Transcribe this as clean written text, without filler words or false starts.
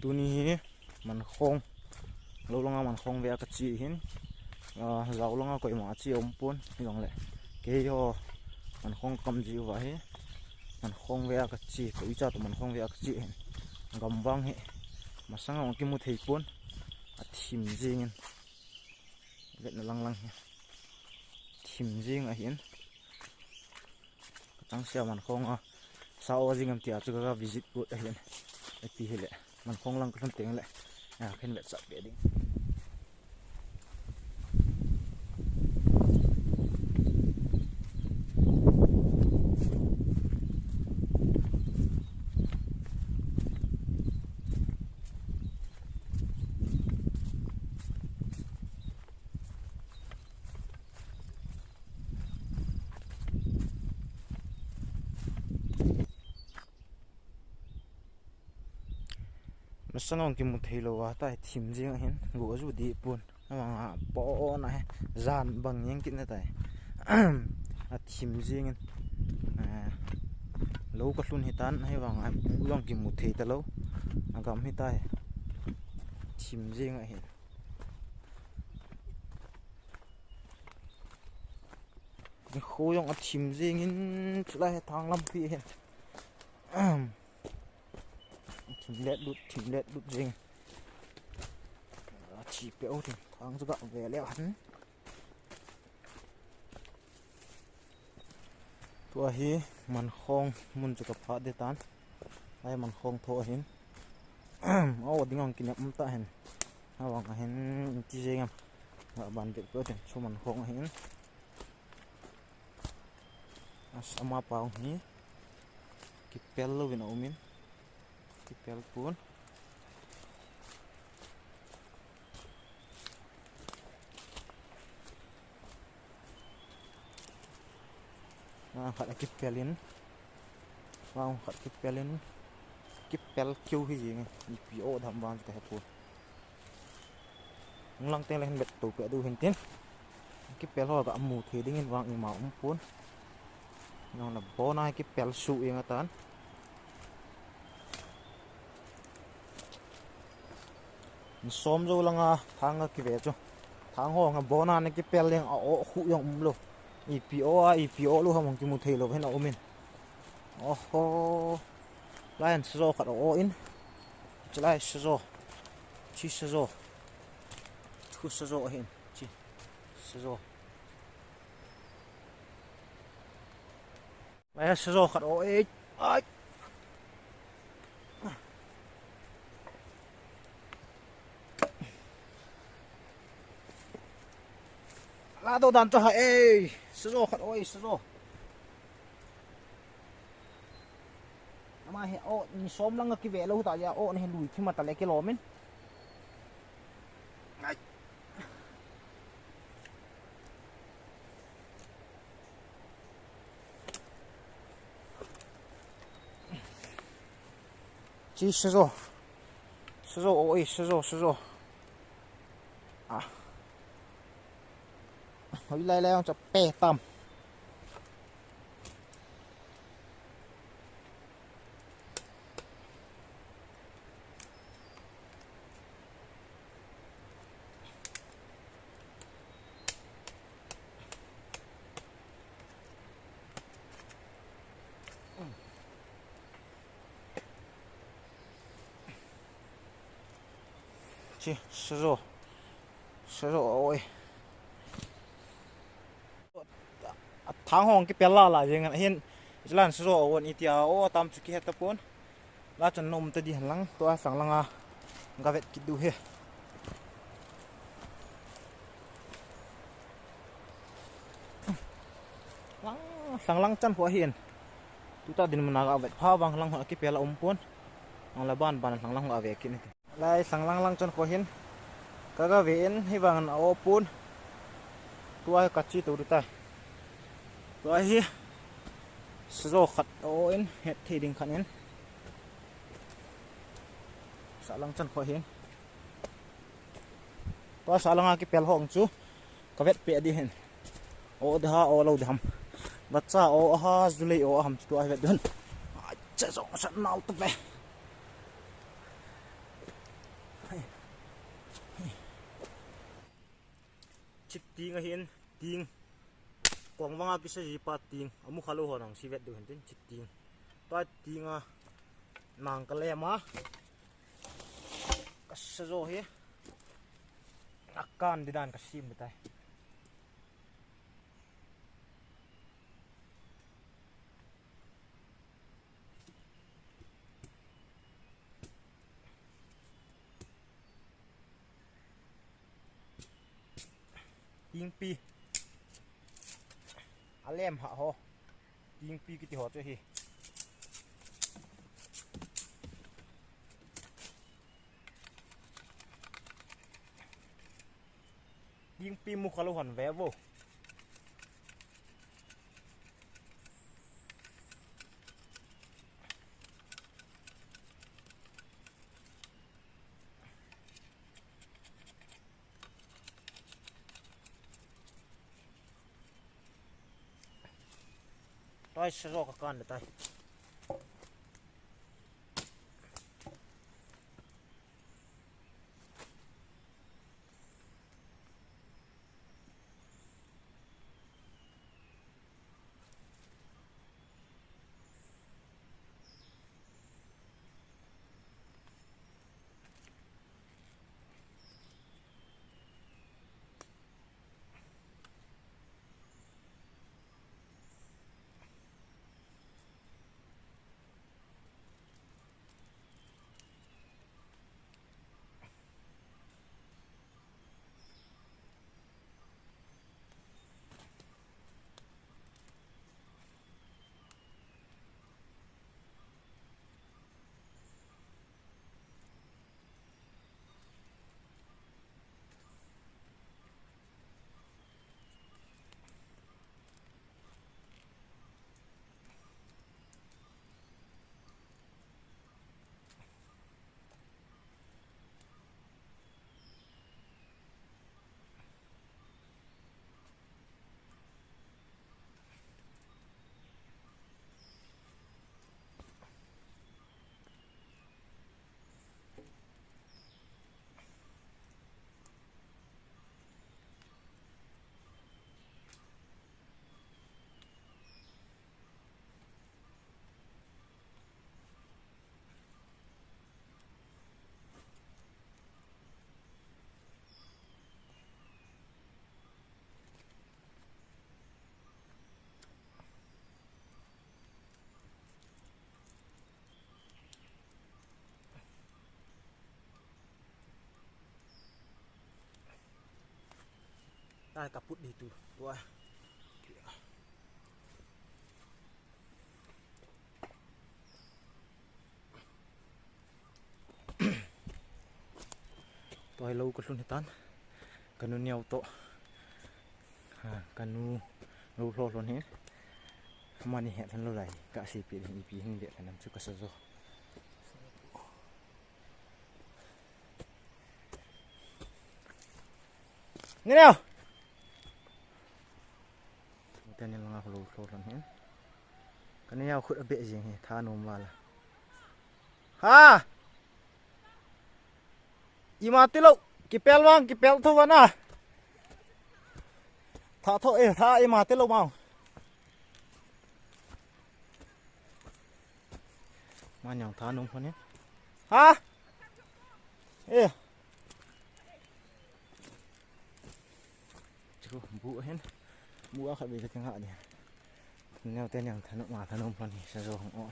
tuni man khong lo longa man khong ve ka chi hin zau longa koi ma chi om pun yong le ke yo man khong kam ji wa hi man khong ve ka chi ko icha to man khong ve ka chi hin gam wang he masang ong ki mu thei pun a thim jing vet na lang lang thim jing a hin tang sia man khong a sao jing am tia chu ga visit put a hin a pi hele man khong lang ka teng le a khen vet sa ke ding masang kim thei lo wa ta thim jing hin go ju di pun ama po na he zan bang yang kin na tai a thim jing lo ka hlun hitan he wang a long kim mu thei ta lo agam hi tai thim jing a he ni khoyong a thim jing in chula he thang lam pi he thim let đút riêng chỉ béo thì thằng cho gạo về leo hắn tua hi man khong mun cho phá để tan ai man khong thua hin ô đi ngang kinh nghiệm ta hin ha wang hin chi riêng ngạ bàn việc cơ thì số man khong hin sama pau hi kipel lo win omin kipel pun khát kipelin wow khát kipelin kipel kêu cái gì nghe IPO thầm vang cái hộp lăng tên lên bật tủ cái đồ hình tiếng kipel họ cả mù thì đinh vang im màu pun nó là bó này kipel sụ yên tan xóm rồi là thang cái về cho thang ho ngà bó này kipel lên ở khu yong luôn IPO luôn không cái một thề luôn hay nào mình lại sử khát in chỉ lại sử chỉ sử thu sử hiện chỉ sử lại sử khát in ai lá đồ đàn cho hãy sử dụng khát sử dụng mà hệ xóm lăng cái vẻ lâu tại giờ này lùi khi mà ta lấy cái lò mình chỉ sử dụng sử dụng à hồi lại leo cho bè tầm chi sử dụng ôi thang hong cái pela là gì ngân hiền lan sử dụng ôn itia ô tam chút kia tập pon lá chân nôm tới đi hành lăng tôi sang lăng ngà vẹt kít du he lăng sang lăng chân hoa hiền chúng ta đi mình ngà vẹt phá vang lăng cái pela pon ang laban sang lăng ngà vẹt kít này lại sang lăng chân hoa hiền các vẹn hi vang ô pon tôi cắt chi tôi ta tôi hi sử dụng khát in hết thì đình khát in xả lăng chân khỏi hiền tôi xả lăng cái pel hong chú cái vết bẹ đi hiền ô đha ô lâu đham bắt cha ô ha zulei ô ham tôi vết đơn chạy rong sẵn nào tập về chit ting a hin ting quang wanga ki sa ji pa ting amu khalo ho nang sivet du hin tin chit ting ta ting a nang ka le ma ka sa zo hi akan didan ka sim betai ting pi alem ha ho ting pi ki ti ho che hi ting pi mu khalo han ve vô tôi sẽ cho các con được tay đây kaput di tu wah tôi lâu có luôn tan kanu nhau to kanu lâu lo luôn hết mà ni hẹn thân lâu lại cả sĩ bị hình bị hình điện là nằm trước cơ sở rồi nghe nào tên này là lâu lo luôn hết cái này nhau khuyết bệ gì tha nôm vào là ha imati lo kipel bang kipel thu vana tha tho e tha imati lo mau mà nhàng tha nôm con nhé ha ê chú bụi hết bụi khác biệt cái ngã này neo tên nhàng tha nôm mà tha nôm con này sẽ rồi không